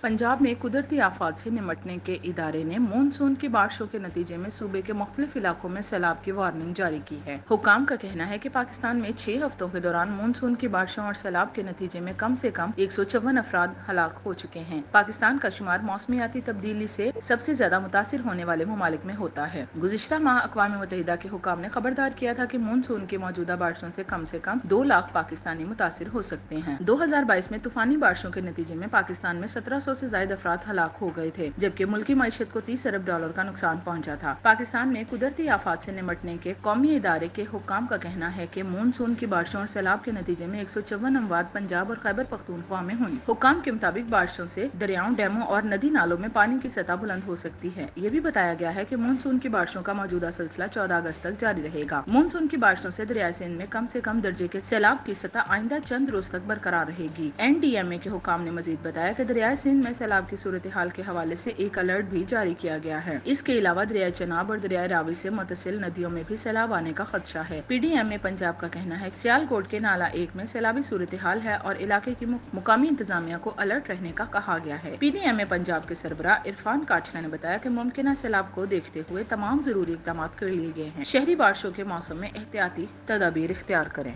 पंजाब में कुदरती आफात से निमटने के इदारे ने मानसून की बारिशों के नतीजे में सूबे के मुख्तलिफ इलाकों में सैलाब की वार्निंग जारी की है। हुकाम का कहना है कि पाकिस्तान में 6 हफ्तों के दौरान मानसून की बारिशों और सैलाब के नतीजे में कम से कम 154 अफराद हलाक हो चुके हैं। पाकिस्तान का शुमार मौसमियाती तब्दीली से सबसे ज्यादा मुतासिर होने वाले ममालिक में होता है। गुज़िश्ता माह अक़वाम मुत्तहिदा के हुकाम ने खबरदार किया था कि मानसून की मौजूदा बारिशों से कम 2 लाख पाकिस्तानी मुतासिर हो सकते हैं। 2022 में तूफानी बारिशों के नतीजे में पाकिस्तान में 1700 से ज्यादा अफराद हलाक हो गए थे, जबकि मुल्की मईशत को 30 अरब डॉलर का नुकसान पहुंचा था। पाकिस्तान में कुदरती आफात से निमटने के कौमी इदारे के हुक्काम का कहना है कि मानसून की बारिशों और सैलाब के नतीजे में 154 अमवात पंजाब और खैबर पख्तूनख्वा में हुई। हुक्काम के मुताबिक बारिशों से दरियाओं, डैमों और नदी नालों में पानी की सतह बुलंद हो सकती है। ये भी बताया गया है कि मानसून की बारिशों का मौजूदा सिलसिला 14 अगस्त तक जारी रहेगा। मानसून की बारिशों से दरियाए सिंध में कम से कम दर्जे के सैलाब की सतह आइंदा चंद रोज तक बरकरार रहेगी। NDMA के हुक्काम ने मजीद बताया कि दरियाए सिंध में सैलाब की सूरत हाल के हवाले से एक अलर्ट भी जारी किया गया है। इसके अलावा दरियाए चनाब और दरियाए रावी से मुतसिल नदियों में भी सैलाब आने का खदशा है। PDMA पंजाब का कहना है कि सियालकोट के नाला 1 में सैलाबी सूरत हाल है और इलाके की मुकामी इंतजामिया को अलर्ट रहने का कहा गया है। PDMA पंजाब के सरबराह इरफान काठला ने बताया कि मुमकिन सैलाब को देखते हुए तमाम जरूरी इकदाम कर लिए गए हैं। शहरी बारिशों के मौसम में एहतियाती तदाबीर इख्तियार करें।